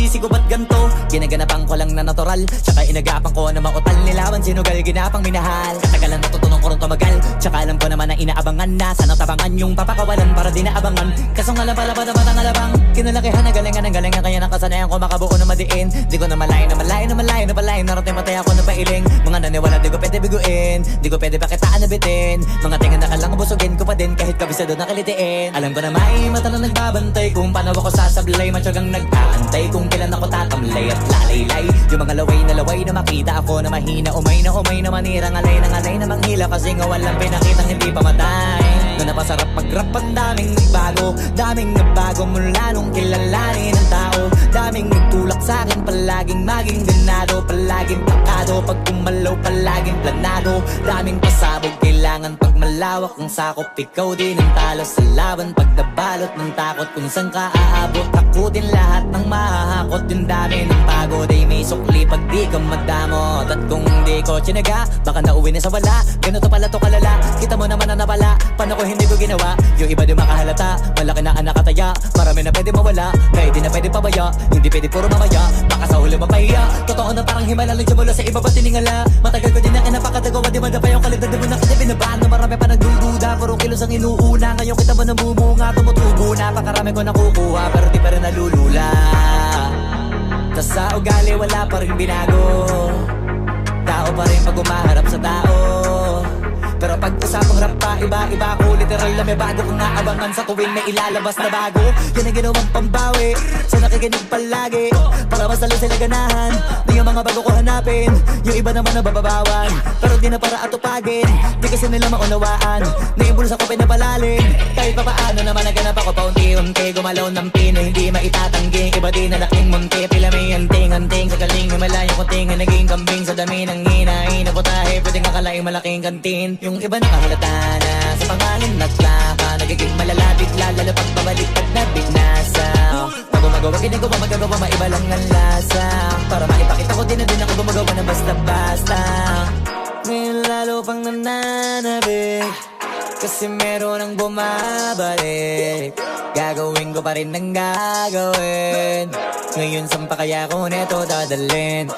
sinisisi ko ba't ganto? Ginaganapan ko lang na natural, tsaka inagapan ko na mautal. Nilawan sinugal, ginapang minahal. Katagalan natutunan ko rin tumagal, tsaka alam ko naman na inaabangan na. Sana tabangan yung papakawalan para di naabangan. Kaso nga lang pala ba naman ang alabang kinalakihan na galingan ng galingan. Kaya nakasanayan ko makabuo na madiin. Di ko na malayo na malayo na malayo na malayo. Narating patay ako na pailing. Mga naniwala di ko pwede biguin, di ko pwede pakitaan na bitin. Mga tingan na kalang busugin ko pa din kahit kabisado na kalitiin. Alam ko na may mata na nagbabantay kung paano ako sasablay. Matyagang nag-aantay kung kailan ako tatamlay at lalaylay. Yung mga laway na makita ako na mahina. Umay na manira, ngalay na manghila. Kasi nga walang pinakitang hindi pamatay. Na napasarap mag-rap ang daming nagbago mula nung kilalanin ang tao. Daming nagtulak sa'kin, palaging maging ganado. Palaging pakado, pag kumalaw palaging planado. Daming pasabog, kailangan pag malawak ang sakop. Ikaw din ang talo sa laban, pag nabalot ng takot. Kung saan ka aabot, takutin lahat ng mahahakot. Yung dami ng pagod ay may sukli pag di ka madamot. At kung di ko tsinaga, baka nauwi na sa wala. Ganito pala to kalala, kita mo naman na napala. Paano ko hindi ko ginawa, yung iba di makahalata. Malaki na ang nakataya, marami na pwede mawala. Kahit di na pwede pabaya, hindi pwede puro mamaya. Baka sa huli mapahiya, totoo na parang himala lang mula sa iba pa tiningala. Matagal ko din na napakatagawa, di madapa yung kalidad mo na kasi binabaan. Na marami pa nagdududa, puro kilos ang inuuna. Ngayon kita mo namumunga, tumutubo na. Pakarami ko nakukuha, pero di pa rin nalulula. Tas sa ugali wala pa rin binago. Tao pa rin pag umaharap sa tao. Pero pag usapang rap pa, iba-iba ko. Literal na may bago kong naabangan sa tuwing may ilalabas na bago. Yan ang ginawang pambawi sa nakikinig palagi, para mas lalo sila ganahan na yung mga bago ko hanapin. Yung iba naman na bababawan, pero di na para atupagin. Di kasi nila maunawaan na yung bulsa ko pinapalalim. Kahit pa paano naman naganap ako paunti-unti. Gumalaw ng pino, hindi maitatanggi. Iba din na laking munti, pila may anting-anting. Sa galing may malayo kunting na naging kambing. Sa dami ng hinahin na putahe, pwedeng akalaing malaking kantin. Yung iba nakahalata na sa pangalan naglaka. Nagiging malalapit lalo pag pabaliktad na binasa. Magumagawa, ginagawa, magagawa, maiba lang ang lasa. Para maipakita ko din na din ako gumagawa na basta-basta. Ngayon lalo pang nananabik, kasi meron ang bumabalik. Gagawin ko pa rin ang gagawin. Ngayon saan pa kaya ko neto dadalhin?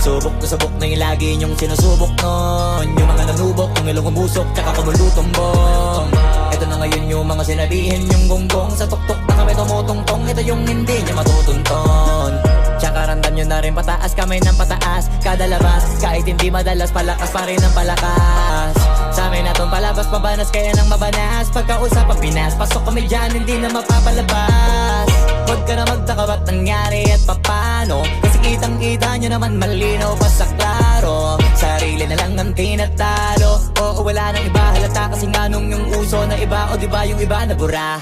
Subok na subok na yung lagi niyong sinusubok nun. Yung mga nanubok, yung ilong umusok, tsaka kumulutumbong. Ito na ngayon yung mga sinabihin yung gonggong. Sa tuktok na kami tumutungtong, ito yung hindi niya matutunton. Tsaka randam nyo na rin pataas, kamay ng pataas. Kada labas, kahit hindi madalas, palakas pa rin ang palakas. Sa amin na tong palabas, mabanas kaya nang mabanas. Pagkausap ang Pinas, pasok kami dyan, hindi na mapapalabas. Huwag ka na magtaka ba't nangyari at papano, kasi kitang-kita nyo naman malinaw pa sa klaro. Sarili na lang ang tinatalo. Oo, wala nang iba halata, kasi nga nung yung uso na iba. O diba yung iba na bura.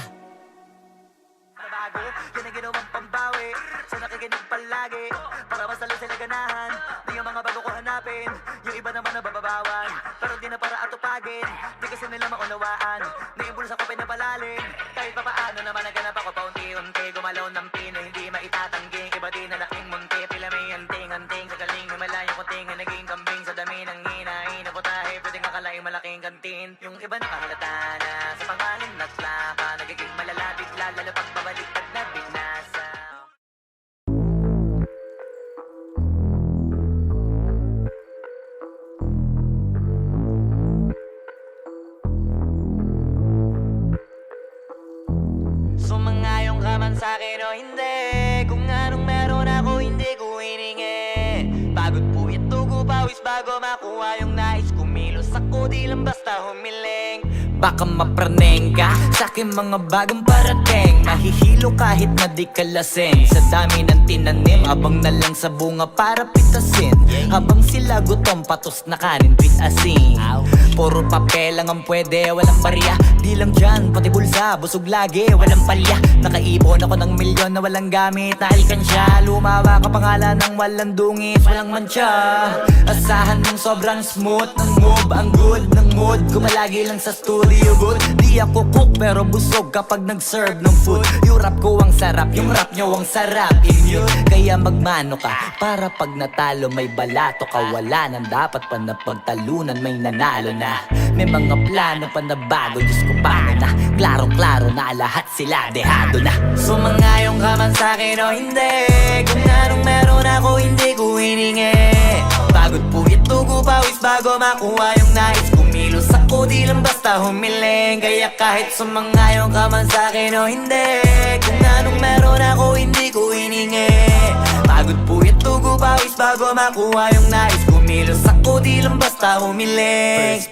Nabago, yan ang ginawang pambawi sa nakikinig palagi, para mas lalo sila ganahan na yung mga bago ko hanapin. Yung iba naman na bababawan, pero di na para atupagin. Di kasi nila maunawaan na yung bulsa ko pinapalalim. Kahit pa paano naman naganap ako paunti-unti. Gumalaw ng pino, hindi maitatanggi. Iba din na laking munti, pila may anting-anting. Sa galing may malayo kunting na naging kambing. Sa dami ng hinahin na putahe, pwedeng akalaing malaking kantin. Yung iba nakahalata na sa pangalan naglaka. Nagiging malalapit lalo pag babaliktad na binasa. Sumangayong ka man sa'kin o hindi, kung anong meron ako hindi ko hiningi. Pagod po ito ko pawis bago makuha yung nais. Kumilos ako di lang basta humiling. Baka mapraneng ka sa'kin mga bagong parating. Mahihilo kahit na di ka lasing. Sa dami ng tinanim, abang na lang sa bunga para pitasin. Habang sila gutom, patos na kanin with asin. Puro papel lang ang pwede, walang barya. Di lang dyan, pati bulsa, busog lagi, walang palya. Nakaipon ako ng milyon na walang gamit na alkansya. Lumawa ka pangalan ng walang dungis, walang mancha. Asahan ng sobrang smooth ng move, ang good ng mood. Kumalagi lang sa stool, maliubod. Di ako cook pero busog kapag nag-serve ng food. Yung rap ko ang sarap, yung rap nyo ang sarap, immune. Kaya magmano ka para pag natalo may balato ka. Wala nang dapat pa na pagtalunan, may nanalo na. May mga plano pa na bago, Diyos ko paano na. Klarong-klaro na lahat sila dehado na. Sumangayong ka man sa'kin o hindi, kung anong meron ako hindi ko hiningi. Pagod puyat tugo pawis bago makuha yung nais. Kumilos ako di lang basta humiling. Kaya kahit sumangayong ka man sa'kin o hindi, kung anong meron ako hindi ko hiningi. Pagod puyat tugo pawis bago makuha yung nais. Kumilos ako di lang basta humiling.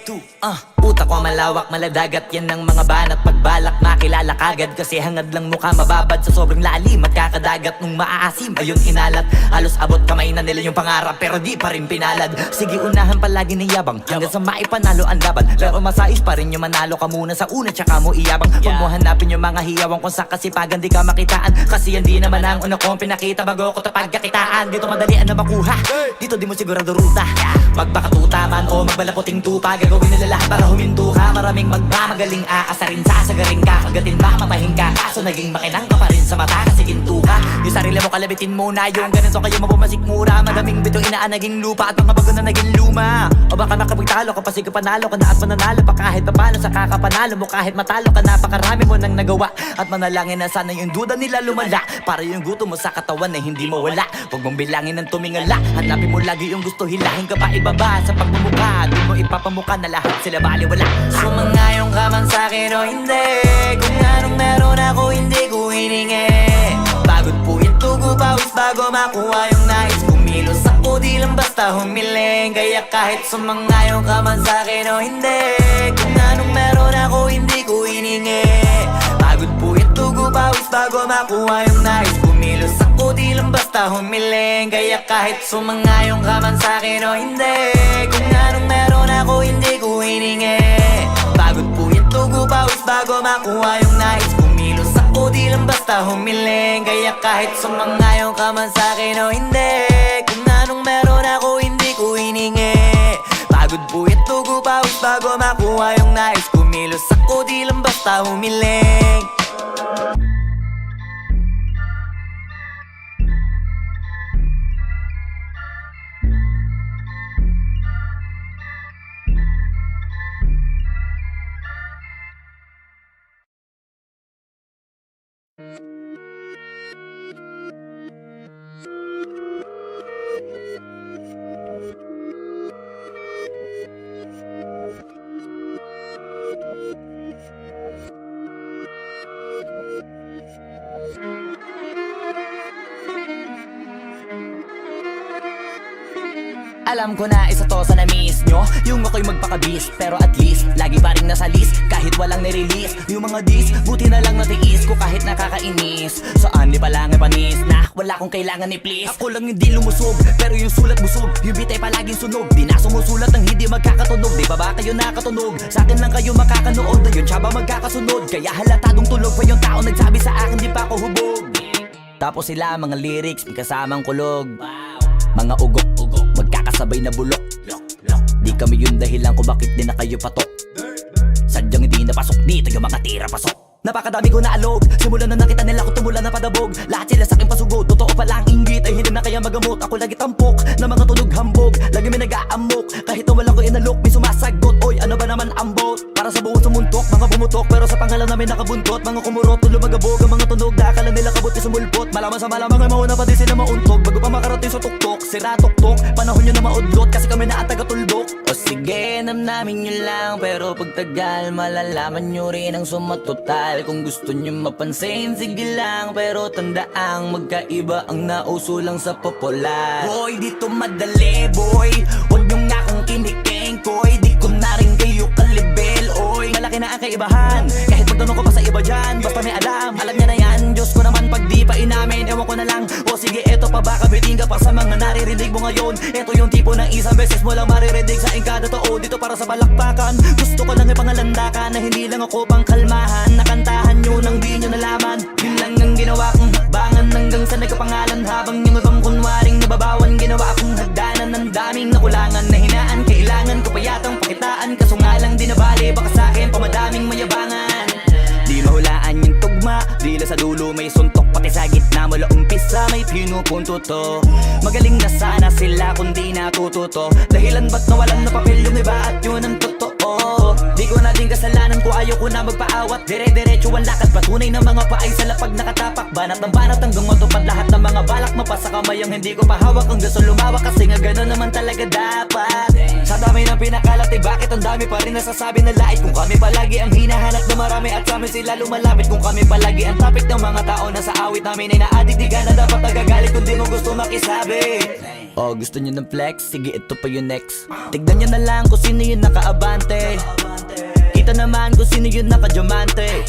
Utak ko malawak, maladagat yan ng mga banat. Pagbalak makilala kagad kasi hangad lang mukha mababad sa sobrang lalim at kakadagat nung maaasim. Ayun inalat, halos abot kamay na nila yung pangarap pero di pa rin pinalad. Sige unahan palagi ng yabang hanggang sa maipanalo ang laban. Pero masais pa rin yung manalo ka muna sa una tsaka mo iyabang. Huwag mo hanapin yung mga hiyawang kung sa kasipagan di ka makitaan. Kasi hindi naman ang una kong pinakita bago ko tapagkakitaan. Dito madalian na makuha, dito di mo sigurado ruta. Magpakatuta man o magbalaputing tupa, gagawin nila lahat para huminto ka. Maraming magmamagaling aasarin, sasagaring ka, kagatin mamamahing ka. Kaso naging makinang ka pa rin sa mata kasi ginto ka. Yung sarili mo kalabitin muna, yung ganito kayo mapumasik mura. Madaming bitong inaan naging lupa at mga bago na naging luma. O baka makapagtalo ka pa sige panalo ka na at mananalo pa kahit papalo sa kakapanalo mo. Kahit matalo ka napakarami mo nang nagawa at manalangin na sana yung duda nila lumala para yung gutom mo sa katawan na hindi mawala. Huwag mong bilangin ng tumingala, hanapin mo lagi yung gusto, hilahin ka pa ibaba sa pagmumukha. Di mo ipapamuka na lahat sila baliwala. Sumangayong ka man sa'kin o hindi, kung anong meron ako hindi ko hiningi. Pagod puyat tugo pawis bago makuha yung nais. Kumilos ako di lang basta humiling. Kaya kahit sumangayong ka man sa'kin o hindi, kung anong meron ako hindi ko hiningi. Pagod puyat tugo pawis bago makuha yung nais. Kumilos ako di lang basta humiling. Kaya kahit sumangayong ka man sa'kin o hindi, kung anong meron ako hindi ko hiningi. Pagod puyat tugo pawis bago makuha yung nais. Kumilos ako di lang basta humiling. Kaya kahit sumangayong ka man sa'kin o hindi, kung anong meron ako hindi ko hiningi. Pagod puyat tugo pawis bago makuha yung nais. Kumilos ako di lang basta humiling. Alam ko na isa to sa na-miss nyo, yung ako'y magpakabis. Pero at least, lagi pa rin nasa list kahit walang nirelease. Yung mga dis, buti na lang natiis ko kahit nakakainis. Saan di palang panis na wala kong kailangan ni please. Ako lang hindi lumusog, pero yung sulat busog. Yung bitay palaging sunog, di na sumusulat ang hindi magkakatunog. Di ba ba kayo nakatunog? Sa akin lang kayo makakanood, na yun siya ba magkakasunod? Kaya halatadong tulog pa yung tao nagsabi sa akin di pa ako hubog. Tapos sila mga lyrics, may kasamang kulog. Mga ugok-ugok, magkakasabay na bulok. Di kami yung dahilan kung bakit di na kayo patok. Sadyang hindi napasok dito yung mga tira pasok. Napakadami ko na alog, simulan na nakita nila ko tumula na padabog. Lahat sila sa akin pasugod, totoo pala ang inggit ay hindi na kaya magamot. Ako lagi tampok, na mga tunog hambog. Lagi may nag-aamok, kahit na walang ko inalok. May sumasagot, oy ano ba naman ang bot? Para sa buong sumuntok, mga bumutok pero sa pangalan namin nakabuntot. Mga kumurot, lumagabog ang mga tunog na akala nila kabuti sumulpot. Malaman sa malamang ay mauna pa din sila mauntog. Bago pa makarating sa tuktok, sira tuktok. Panahon nyo na maudlot kasi kami na ang taga-tuldok. O sige, namnamin nyo lang, pero pagtagal malalaman nyo rin ang sumatotal. Kung gusto nyo mapansin, sige lang, pero tandaang magkaiba ang nauso lang sa popular. Boy, dito madali, boy, huwag nyo nga akong kiniking, koy. Di ko na rin kayo kalibel, oy. Malaki na ang kaibahan, kahit magtanong ko pa sa iba dyan. Basta may alam niya na yan. Diyos ko naman pag di pa inamin, ewan ko na lang. O sige, eto pa ba kabiting ka pa sa mga naririnig mo ngayon. Eto yung tipo ng isang beses mo lang maririnig sa kada tao. Dito para sa balakbakan, gusto ko lang ipangalandakan na hindi lang ako pang kalmahan. Nakantahan nyo nang di nyo nalaman. Yun lang ang ginawa kong hakbangan hanggang sa nagkapangalan. Habang yung ibang kunwaring nababawan, ginawa kong hagdanan ng daming nakulangan na hinaan. Kailangan ko pa yatang pakitaan, kaso nga lang di nabali. Baka sa'kin pamadami instituto. Magaling na sana sila kung di natututo. Dahilan ba't nawalan na papel yung iba at yun ang totoo. Di ko na din kasalanan ko, ayaw ko na magpaawat. Dire-diretso ang lakad, patunay ng mga paay sa lapag nakatapak. Banat ng banat hanggang matupad lahat ng mga balak. Mapasa kamay ang hindi ko pahawak, ang gusto lumawak kasi nga gano'n naman talaga dapat. Sa dami ng pinakalat, bakit ang dami pa rin nasasabi na lait? Kung kami palagi ang hinahanap na marami at sa amin sila lumalapit. Kung kami palagi ang topic ng mga tao na sa awit namin ay naadik, di ka na dapat nagagalit kung di mo gusto makisabi. Oh, gusto nyo ng flex? Sige, ito pa yung next. Tignan nyo na lang kung sino yung nakaabante. Kita naman kung sino yung nakadiamante.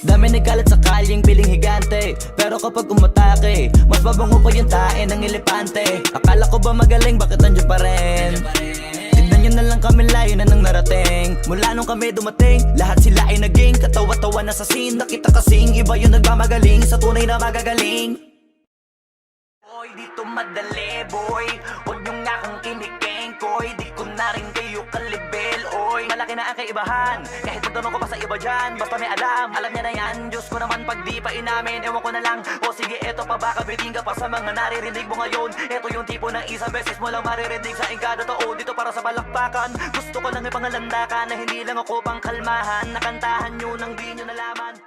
Dami nagkalat sa kalyeng piling higante, pero kapag umatake, mas mabango pa yung tae ng elepante. Akala ko ba magaling, bakit nandiyan pa rin? Tignan nyo na lang kami, layo na nang narating. Mula nung kami dumating, lahat sila ay naging katawa-tawa na sa scene. Nakita kasing iba yung nagmamagaling sa tunay na magagaling. Boy, dito madali boy, huwag nyo nga kong kinikengkoy. Di ko na rin kayo kalibel, oy. Malaki na ang kaibahan, kahit magtanong ko pa sa iba dyan. Basta may alam niya na yan. Diyos ko naman pag di pa inamin, ewan ko na lang. O sige, eto pa baka biting ka pa sa mga naririnig mo ngayon. Eto yung tipo ng isang beses mo lang maririnig sa engkada tao. Dito para sa balakbakan, gusto ko lang ipangalandakan na hindi lang ako pang kalmahan. Nakantahan nyo nang di nyo nalaman.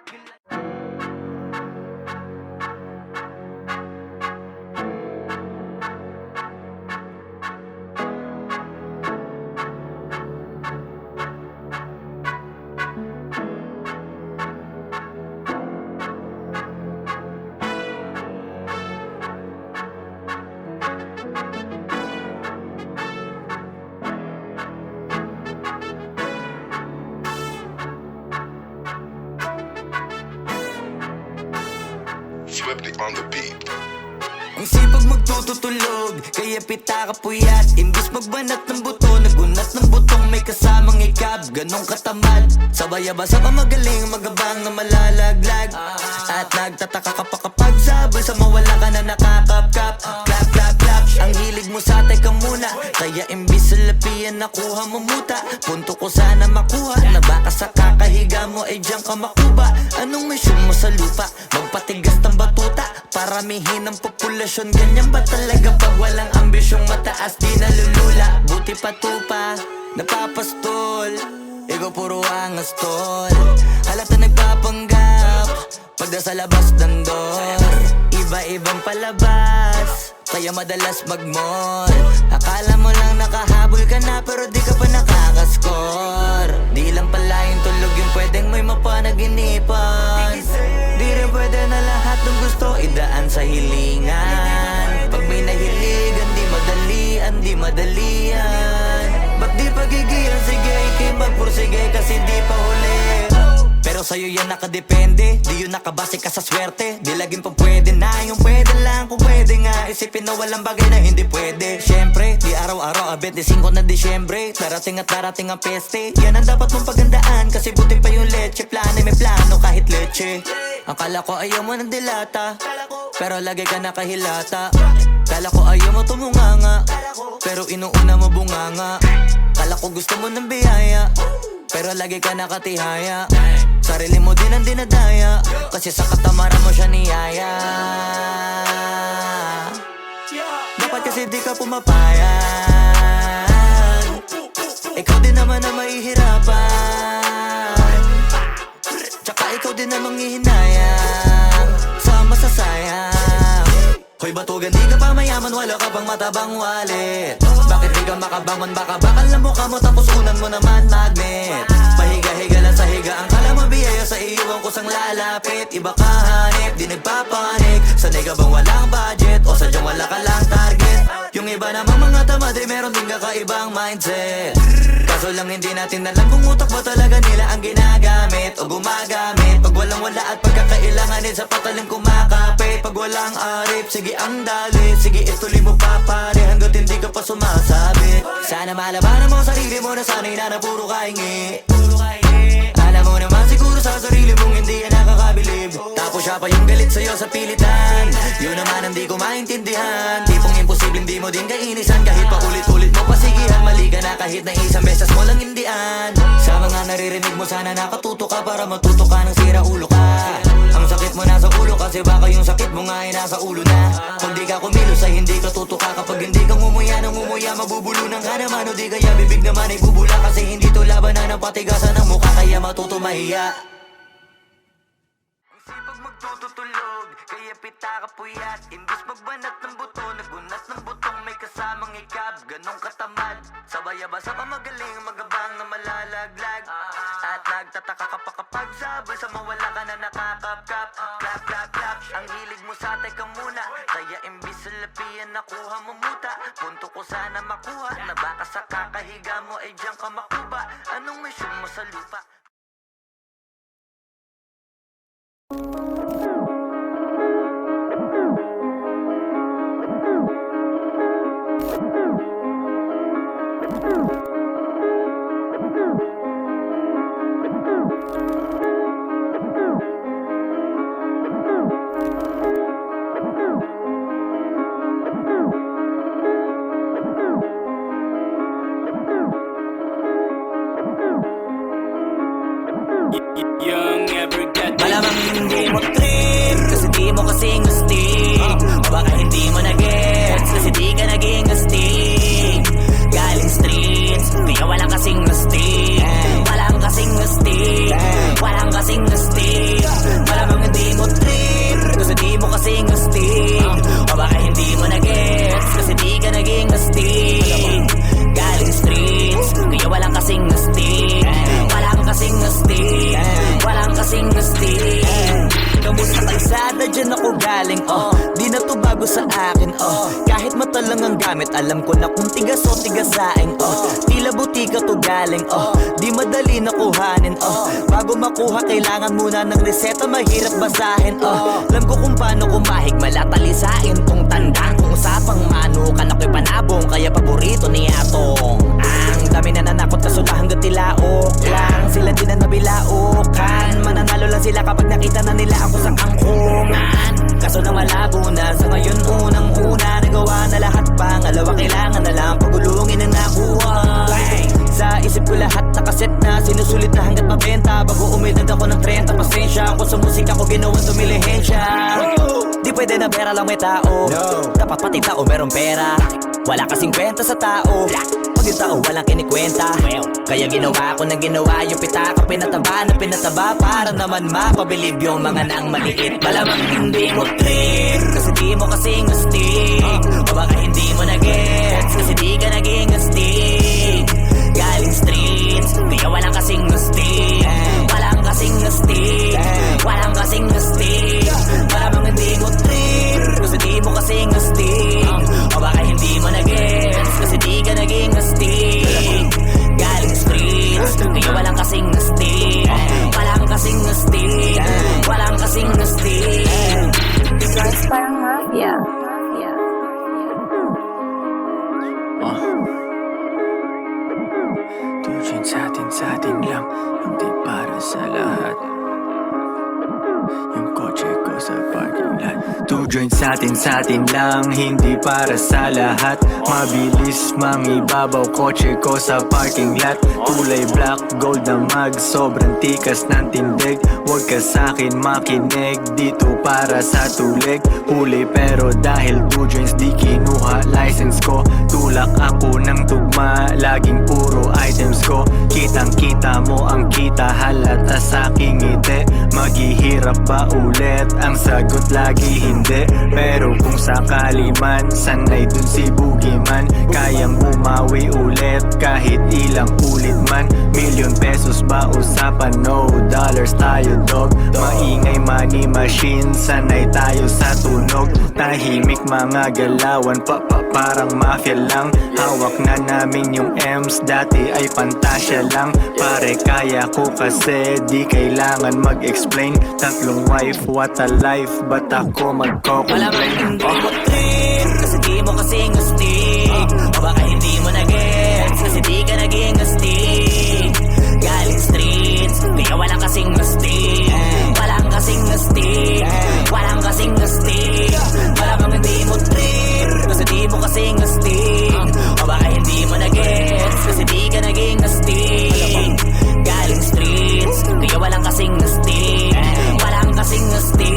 Swifty on the beat. Ang sipag magtutulog, kaya pita ka puyat. Imbis magbanat ng buto, nagunat ng butong may kasamang ikab. Ganong katamad, sabay-abasa ka magaling, magabang na malalaglag. At nagtataka ka pa kapag sabay sa mawala ka na nakakapkap. Clap, clap, clap, ang hilig mo sa teka muna. Kaya imbis sa lapian nakuha mo muta. Punto ko sana makuha, na baka sa kakahiga mo ay diyan ka makuba. Anong mission mo sa lupa? Magpatigas ng batuta, paramihin ang populasyon. Ganyan ba talaga pag walang ambisyong mataas? Di nalulula, buti patupa, napapastol. Ikaw puro angas tol, halata nagpapanggap pag nasa labas ng door. Iba-ibang palabas, kaya madalas mag-mall. Akala mo lang nakahabol ka na, pero di ka pa nakakascore. Di lang pala yung tulog yung pwedeng may mapanaginipan. Di rin pwede na lahat ng gusto idaan sa hilingan. Pag may nahiligan, di madalian. Ba't di pagigilan? Sige, ikay magpursige kasi di pa huli. Pero sa'yo yan nakadepende, di yun nakabase ka sa swerte. Di laging pa pwede na, yung pwede lang kung pwede nga. Isipin na walang bagay na hindi pwede. Siyempre, di araw-araw, 25 na Disyembre. Darating at darating ang peste, yan ang dapat mong pagandaan. Kasi buti pa yung leche, plano may plano kahit leche. Akala ko ayaw mo ng dilata, pero lagi ka nakahilata. Kala ko ayaw mo tumunganga, pero inuuna mo bunganga. Kala ko gusto mo ng biyaya, pero lagi ka nakatihaya. Sarili mo din ang dinadaya, kasi sa katamaran mo siya niyaya. Dapat kasi di ka pumapayag, ikaw din naman ang mahihirapan. Tsaka ikaw din ang manghihinayang sa masasayang. Hoy batugan, di ka pa mayaman, wala ka pang matabang wallet. Bakit di ka makabangon? Baka bakal na mukha mo tapos unan mo naman magnet. Pahiga-higa lang sa higa, ang kala mo biyaya sa iyo ang kusang lalapit. Iba ka hanip, di nagpapanik. Sanay ka bang walang budget o sadyang wala ka lang target? Yung iba namang mga tamad ay meron din kakaibang mindset. Kaso lang hindi natin alam kung utak ba talaga nila ang ginagamit o gumagamit. Pag walang wala at pagkakailanganin sa patalim kumakapit. Pag walang arip, sige ang dali, sige ituloy mo pa pare hanggat hindi ka pa sumasabit. Sana malabanan mo sarili mo na sanay na puro kahingi. Alam mo naman siguro sa sarili mong hindi yan nakakabilib. Tapos siya pa yung galit sa'yo sa pilitan. Yun naman ang di ko maintindihan. Tipong imposible hindi mo din kainisan. Kahit pa ulit-ulit mo pasigihan, mali ka na kahit na isang beses mo lang hindian. Sa mga naririnig mo sana nakatuto ka para matuto ka ng sira ulo ka. Ang yung sakit mo nasa ulo, kasi baka yung sakit mo nga ay nasa ulo na. Pag di ka kumilos ay hindi ka tutuka. Kapag hindi ka ngumuya ng ngumuya, mabubulunan ka naman. O di kaya bibig naman ay bubula, kasi hindi to labanan ng patigasan ng mukha, kaya matuto mahiya. Sipag magtututulog, kaya pita ka puyat. Imbis magbanat ng buto, nagunat ng butong may kasamang ikab. Ganong katamad, sabay-abasa ka magaling, magabang na malalaglag. At nagtataka ka pa kapag sabay sa mawala ka na nakakapkap. Clap, clap, clap, ang hilig mo sa teka muna. Kaya imbis sa lapian nakuha mo muta. Punto ko sana makuha, na baka sa kakahiga mo ay diyan ka makuba. Anong mission mo sa lupa? Malamang hindi mo trip, kasi di mo kasing astig. O baka hindi mo na-gets, kasi di ka naging astig. Galing streets, kaya walang kasing astig. Walang kasing astig, walang kasing astig. Malamang hindi mo trip, kasi di mo kasing astig. O baka hindi mo na-gets, kasi di ka naging astig. Galing streets, kaya walang kasing astig. Walang kasing astig, walang kasing astig. Kamusta kalsada, dyan ako galing, di na to bago sa akin, kahit mata lang ang gamit, alam ko na kung tigas o tigasain, tila butika to galing, di madali na kuhanin, bago makuha kailangan muna ng reseta, mahirap basahin, alam ko kung paano kumahig, malatalisain tong tanda, kung usapang manukan ako'y panabong, kaya paborito ni Atong. Ang dami na nanakot kaso na hanggang tilaok lang, sila din na nabilaukan, mananalo lang sila kapag nakita na nila ako sa angkungan. Kaso na malabo na, sa ngayon unang-una nagawa na lahat, pangalawa kailangan na lang pagulungin ang nakuha. Sa isip ko lahat nakaset na, sinusulit na hanggat mabenta, bago umidad ako ng 30, pasensya ako sa musika ko ginawang tumilihensya. Di pwede na pera lang may tao, dapat pati tao merong pera. Wala kasing kwenta sa tao, pag yung tao walang kinikwenta. Kaya ginawa ko ng ginawa, yung pitaka pinataba na pinataba, para naman mapabilib yung mga nang maliit. Malamang hindi mo trip, kasi di mo kasing astig. O baka hindi mo na-gets, kasi di ka naging astig. Galing streets, kaya walang kasing astig. Walang kasing astig, walang kasing astig. Malamang hindi mo trip, kasi di mo kasing astig. O baka hindi mo na-gets, kasi di ka naging astig. Galing streets, kaya walang kasing astig. Walang kasing astig, walang kasing astig. Guys, parang mafia. Tujuan sa atin lang, hindi para sa lahat. Yung kotse ko sa parking lot. Two joints sa atin lang, hindi para sa lahat. Mabilis mangibabaw, kotse ko sa parking lot. Kulay black, gold na mag, sobrang tikas ng tindig. Huwag ka sa'kin makinig, dito para sa tulig. Huli pero dahil two joints di kinuha license ko. Tulak ako ng tugma, laging puro items ko. Kitang kita mo ang kita, halata sa'king ngiti. Maghihirap ba ulit? Ang sagot lagi hindi. Pero kung sakali man, sanay dun si Boogeyman. Kayang bumawi ulit kahit ilang ulit man. Million pesos ba usapan? No, dollars tayo dog. Maingay money machine, sanay tayo sa tunog. Tahimik mga galawan, parang mafia lang. Hawak na namin yung M's, dati ay pantasya lang. Pare kaya ko kasi di kailangan mag-explain. Tatlong wife, what a life, ba't ako Malamang magko-complain? hindi mo trip, kasi di mo kasing astig. O baka hindi mo na-gets, kasi di ka naging astig. Galing streets, kaya walang kasing astig. Walang kasing astig, walang kasing astig. Malamang hindi mo trip, kasi di mo kasing astig. O baka hindi mo na-gets, kasi di ka naging astig. Galing streets, kaya walang kasing astig. Walang kasing astig.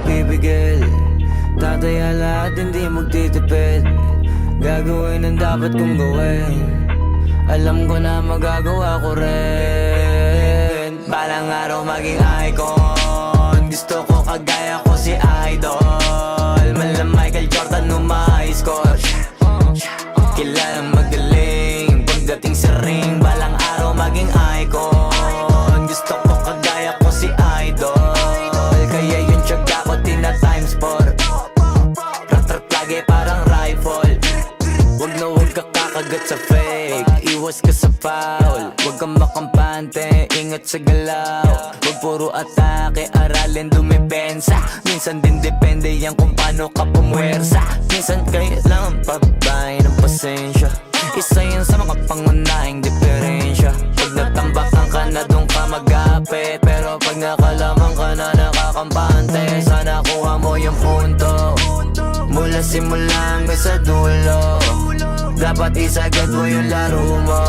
magpipigil. Tataya lahat, hindi magtitipid. Gagawin ang dapat kong gawin. Alam ko na magagawa ko rin. Balang araw maging icon. Gusto ko kagaya ko si Idol. Mala Michael Jordan nung ma-high score. Kilalang magaling pagdating sa ring. Balang araw maging icon. Gusto ko kagaya ko si Idol. Kaya yung tiyaga ko tina-times 4. Rat-rat lagi parang rifle. Huwag na huwag ka kakagat sa fake. Iwas ka sa foul. Huwag kang makampante, ingat sa galaw. Huwag puro atake, aralin dumipensa. Minsan din depende yan kung paano ka pumwersa. Minsan kailangan pabay ng pasensya. Isa yan sa mga pangunahing diferensya. Pag natambakan ka na doon ka magapit. Pero pag nakalaman ka na nakakampante, sana kuha mo yung punto. Mula simula hanggang sa dulo. Dapat isagad mo yung laro mo.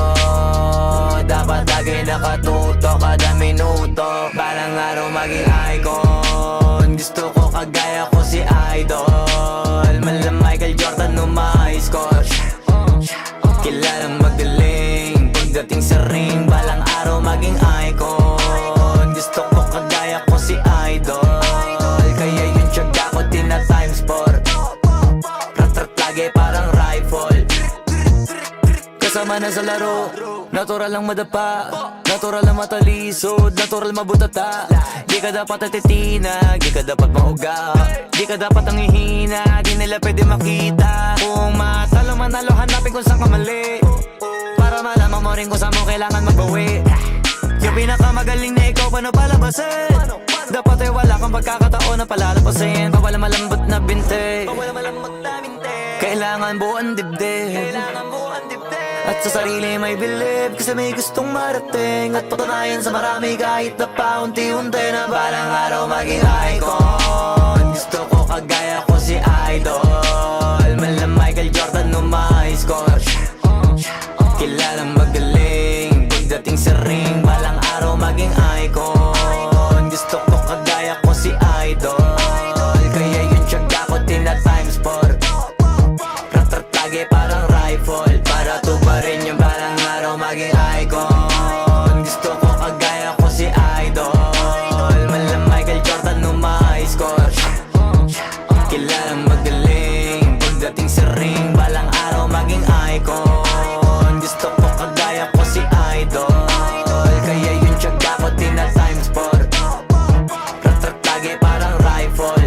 Dapat lagi nakatuto kada minuto. Balang araw maging icon. Gusto ko kagaya ko si Idol. Mala Michael Jordan nung ma-high score. Kilalang magaling pagdating sa ring. Balang araw maging icon. Gusto ko kagaya ko si Idol. Kaya yung tiyaga ko tina-times 4. Rat-rat lagi parang rifle. Kasama na sa laro, natural lang madapa, natural lang matalisod, natural mabutata. Di ka dapat atitinag, di ka dapat mauga, di ka dapat ang ihina, di nila pwede makita. Kung matalo manalo, hanapin kung saan ka mali, para malaman mo rin kung saan mo kailangan magbawi. Yung pinakamagaling na ikaw, paano palabasin? Dapat ay wala kang pagkakataon na palalapasin. Bawala malambot na binte, kailangan buuan dibdib. At sa sarili may bilib, kasi may gustong marating. At patunayan sa marami kahit na paunti-unti na balang araw maging icon. Gusto ko kagaya ko si Idol. Mala Michael Jordan nung ma-high score. Kilalang magaling pagdating sa ring. Balang araw maging icon. Gusto ko kagaya ko si Idol. Kaya yung tiyaga ko tina-times 4. Rat-rat lagi parang rifle. Para tuparin yung balang araw maging icon. Gusto ko kagaya ko si Idol. Mala Michael Jordan nung ma-high score. Kilalang magaling pagdating sa ring. Balang araw maging icon. Gusto ko kagaya ko si Idol. Kaya yung tiyaga ko tina-times 4. Rat-rat lagi parang rifle.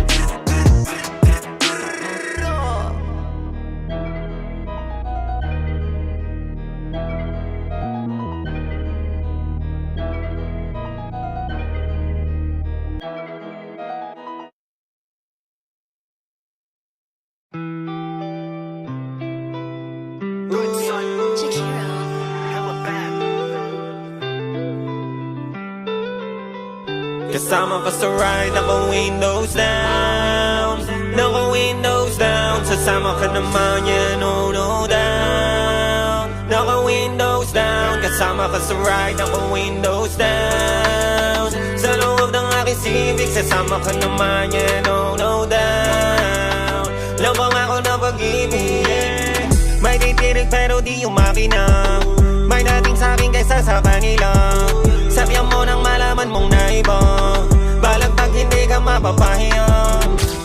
Kasama ka sa ride, naka-windows down. Naka-windows down. Sasama ka naman, yeah, no down. Naka-windows down. Kasama ka sa ride, naka-windows down. Sa loob ng aking Civic, sasama ka naman, yeah, no down. Labang ako na pag-ibig, yeah. May titirig pero di yung makina. May dating sa'kin kaysa sa kanila. Sabihan mo nang malaman mong naiba. Balagtag hindi ka mapapahiya.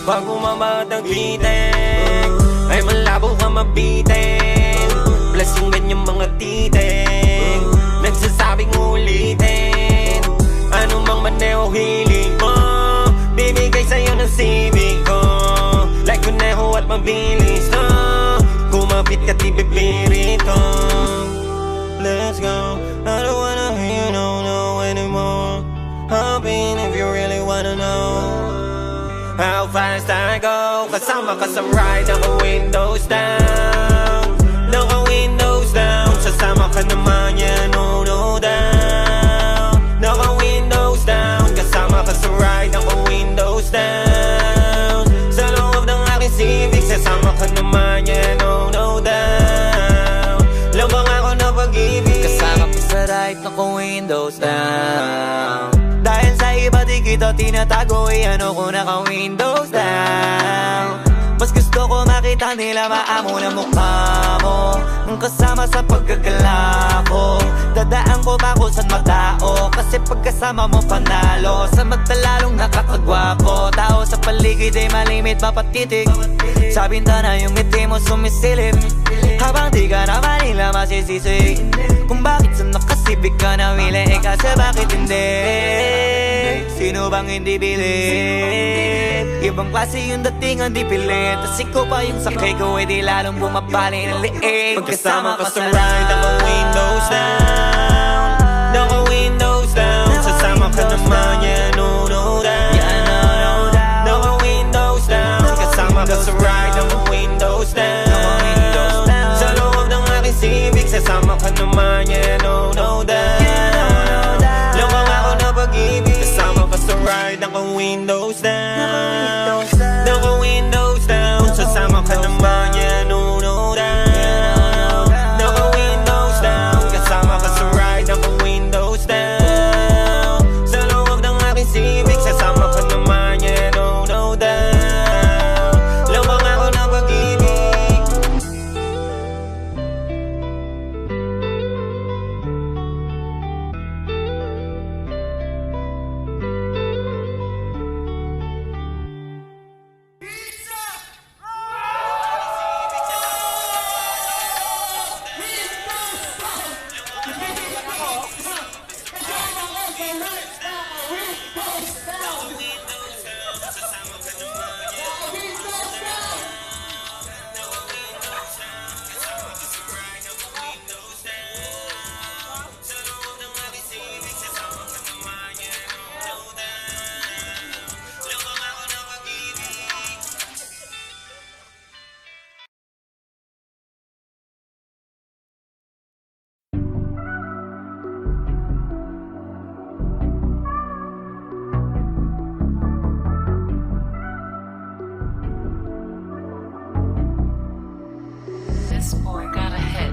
Pag umabat ang titik, ay malabo ka mabitin. Blessing ganyang mga titik, nagsasabing ulitin. Ano mang maneho hiling mo, bibigay sa'yo ng Civic ko. Like kuneho at mabilis na, kumapit ka tibibirit ko. Let's go, I don't wanna hear you no anymore. Hop in if you really wanna know how fast I go. Kasama ka sa ride, naka-windows down. Naka-windows down. Sasama ka naman, yeah, no down. Naka-windows down. Kasama ka sa ride, naka-windows down. Sa loob ng aking Civic, sasama ka naman, yeah, no down. Labang ako na pag-ibig. Kasama ko sa right, naka-windows down. Dahil sa iba di kita tinatago, ano ko naka-windows down. Mas gusto ko makita nila maamo na mukha mo, ang kasama sa paggagala ko. Dadaan ko ba kung saan matao, kasi pagkasama mo panalo. Sa mata lalong nakakagwapo, tao sa paligid ay malimit mapatitig. Sa bintana yung ngiti mo sumisilip, habang di ka naman nila masisisi kung bakit sa nakasibig ka na wili. Kasi bakit hindi? Sino bang hindi bilib? Ibang klase yung datingan di pilit, tas ikaw pa yung sakay ko, di lalong bumabali ng liig. Pagkasama ka sa ride, naka-windows down, naka-windows down. Sasama ka naman, yeah, no doubt. Naka-windows down. Kasama ka sa ride, naka-windows down. Sa loob ng aking Civic, sasama ka naman, yeah, no doubt. Lokang ako na pag-ibig, kasama ka sa ride, naka-windows down. Naka-windows down. Sasama ka naman, yeah, no doubt. Naka-windows down. Kasama ka sa ride, naka-windows down. Sa loob ng aking Civic, sasama ka naman, yeah, no doubt. Lokang ako na pag-ibig. This boy got a hit.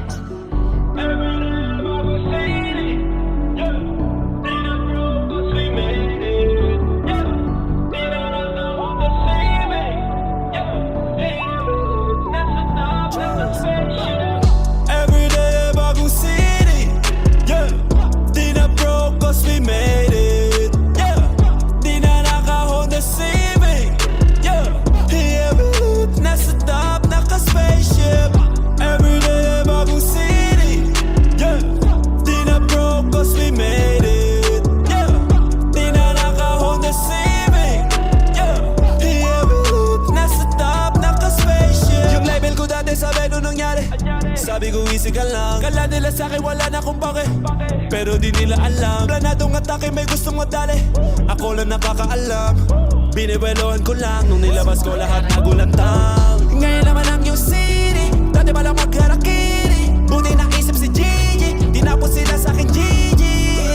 Every day bagong city, yeah. Di na broke cause we made it, yeah. Di na naka-Honda Civic, yeah. Yeah, we lit, nasa top, naka-spaceship. Every day bagong city, yeah. Di na broke cause we made it, yeah. Di na naka-Honda Civic, yeah. Yeah, we lit, nasa top, naka-spaceship. Yung label ko dati sabi nung nangyari, sabi ko easy ka lang. Kala nila sa'kin wala na kung bakit, pero di nila alam. Planadong atake may gustong madali, ako lang nakakaalam. Binibelohan ko lang nung nilabas ko lahat nagulantang. Ngayon naman ang yung city, dati ba lang magharakiri. Buti naisip si Gigi, di na po sila sa'kin Gigi.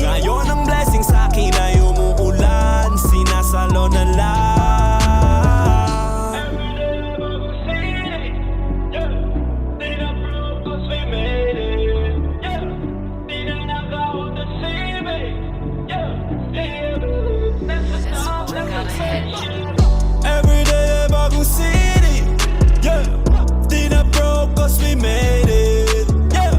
Ngayon ang blessing sa'kin ay umuulan, sinasalo na lang. Every day bagong city, yeah. Di na broke cause we made it, yeah.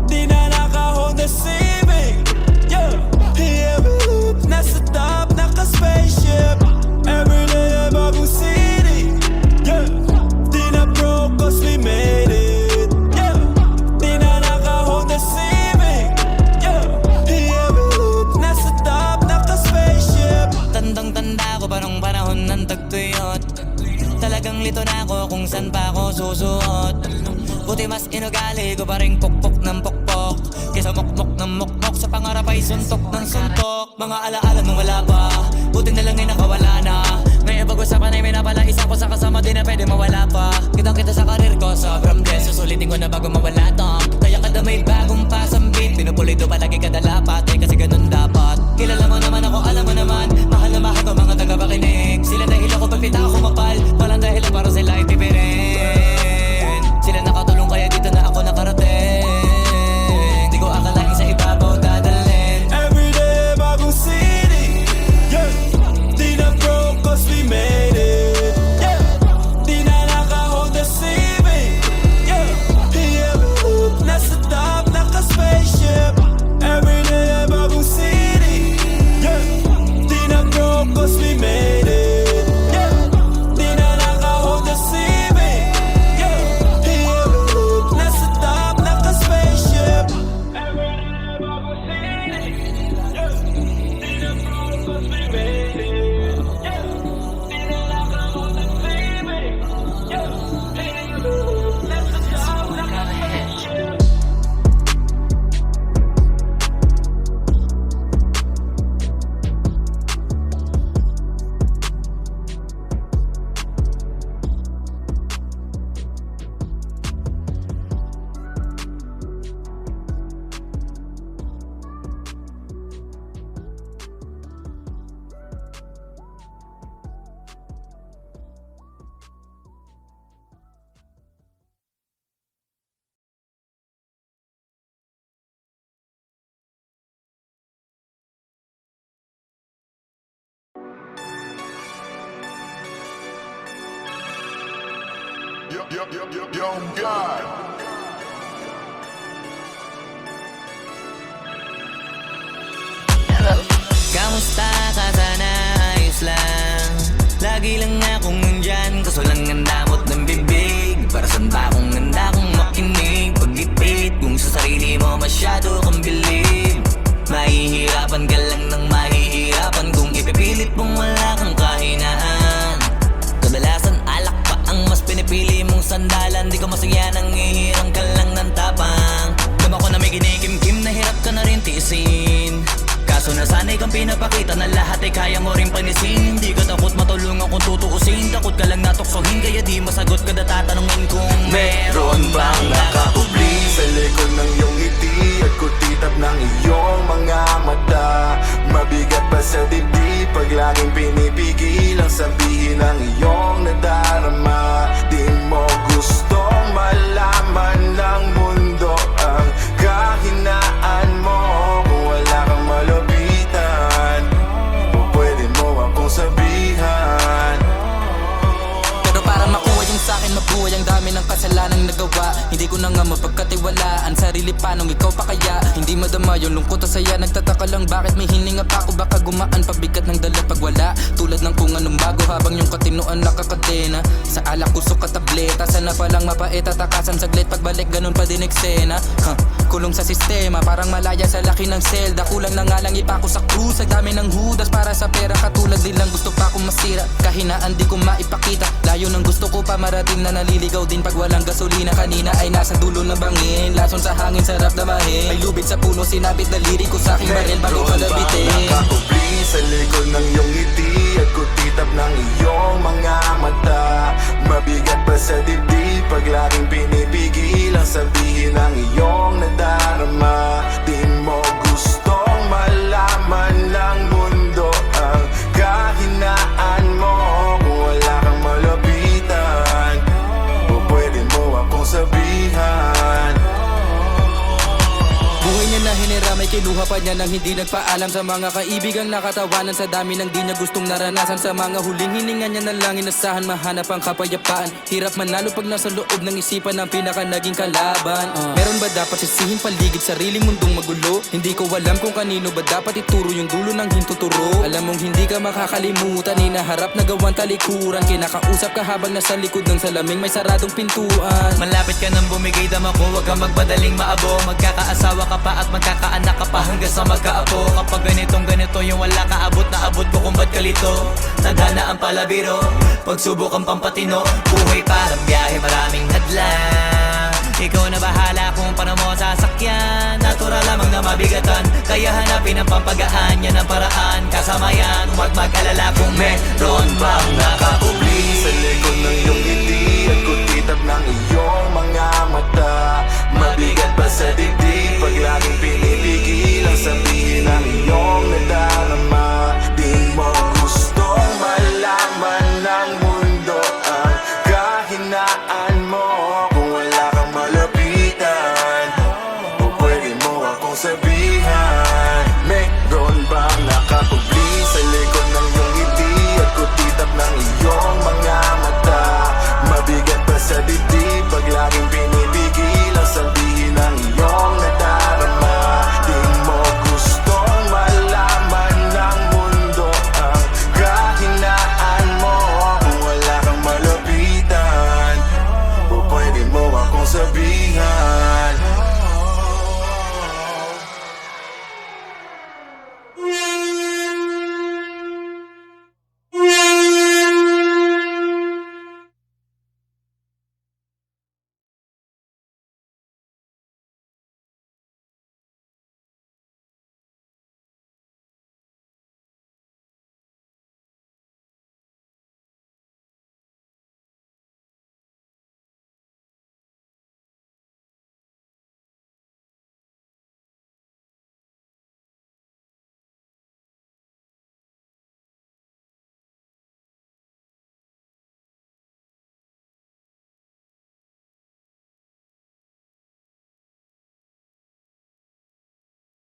Di na naka-Honda Civic, yeah. Yeah, we lit, nasa top, naka-spaceship. Every day bagong city, yeah. Di na broke cause we made it, yeah. Di na naka-Honda Civic, yeah. Yeah, we lit, nasa top, naka-spaceship. Tandang-tanda ko pa nung panahon ng tagtuyot, talagang lito na ako kung saan pa ako susuot. Buti mas inugali ko pa rin pukpok ng pukpok, kesa mukmok ng mukmok, sa pangarap ay suntok ng suntok. Mga alaala nung wala pa, buti na lang ay nakawala na. May pag-usapan ay may napala, isa ko sa kasama di na pwede mawala pa. Kitang kita sa karir ko, sobrang bless, susulitin ko na bago mawala to. Kaya kada may bagong pasambit, pinupulido palagi kada lapat, kasi ganun dapat. Kilala mo naman ako, alam mo naman, mahal na mahal ko mga tagapakinig. Sila dahil ako pagpita ako mapal, walang dahilan para sila ay tipirin. Sila nakatulong kaya dito na ako nakarating. Di ko akalain sa ibabaw dadalhin. Every day bagong city, yeah. Young God. Kamusta ka sana? Ayos lang. Lagi lang akong nandyan, kaso lang ang damot ng bibig. Para saan ba akong handa kung makinig? Pag-ipit, kung sa sarili mo masyado kang bilib. Mahihirapan ka lang ng mahihirapan kung ipipilit mong wala kang kahinaan. Kadalasan alak pa ang mas pinipili mong sandalan. Di ka masaya nang ihirang ka lang ng tapang. Dama ko na may ginikim-kim na hirap ka na rin tiisin. Kaso nasanay kang pinapakita na lahat ay kaya mo rin panisin. Hindi ka takot matulungan kung tutuusin. Takot ka lang natuksohin kaya di masagot ka na tatanungin kung meron bang Nakakubli sa likod ng iyong ngiti at kutitap ng iyong mga mata. Mabigat pa sa dibdib pag laging pinipigil ang sabihin ng iyong nadarama. Di mo gustong malaman ng mundo ang kahinaan mo. Kung wala kang malapitan, o pwede mo akong sabihan. Pero para makuha yung sa'kin mabuhay, ang dami ng kasalanang nagawa. Hindi ko na nga mapagkatiwalaan sarili pa nung ikaw pa kaya. Hindi madama yung lungkot at saya. Nagtataka lang bakit may hininga pa ako. Baka gumaan pabigat ng dala pag wala. Tulad ng kung anong bago habang yung katinuan nakakadena. Sa alak kusok at tableta, sana palang mapait at takasan saglit. Pagbalik ganun pa din eksena. Kulong sa sistema, parang malaya sa laki ng selda. Kulang na nga lang ipako sa krus. Ang dami ng hudas para sa pera. Katulad nilang gusto pa akong masira. Kahinaan di ko maipakita. Layo ng gusto ko pa marating na naliligaw din pag walang gasolina. Kanina ay nasa dulo ng bangin. Lason sa hangin, sarap damahin. May lubid sa puno, sinabit na lirik ko sa aking baril bago palabitin. Nakakubli sa likod ng iyong ngiti at kutitap ng iyong mga mata. Mabigat pa sa dibdib pag laging pinipigil ang sabihin ng iyong nadarama. Di mo gustong malaman ng mundo ang kahinaan mo. Kung wala kang malapitan, o pwede mo akong sabihan. Buhay niya na hinira, may kinuha pa niya nang hindi nagpaalam sa mga kaibigang nakatawanan. Sa dami ng di niya gustong naranasan, sa mga huling hininga niya na lang inasahan mahanap ang kapayapaan. Hirap manalo pag nasa loob ng isipan ng pinaka naging kalaban. Meron ba dapat sisihin paligid sariling mundong magulo? Hindi ko alam kung kanino ba dapat ituro yung dulo ng hintuturo. Alam mong hindi ka makakalimutan, inaharap na gawan talikuran. Kinakausap ka habang nasa likod ng salaming may saradong pintuan. Malapit ka nang bumigay dama ko, huwag kang magpadaling maabo. Magkakaasawa ka pa at magkakaanak ka pa hanggang sa magkaapo. Kapag ganito yung wala ka abot na abot ko kung ba't kalito. Tadhana ang palabiro, pagsubok ang pampatino. Buhay parang biyahe, maraming hadlang. Ikaw na bahala kung paano mo sasakyan. Natural lamang na mabigatan, kaya hanapin ang pampagaan. Yan ang paraan, kasama yan. Huwag mag-alala kung meron bang nakakubli. Sa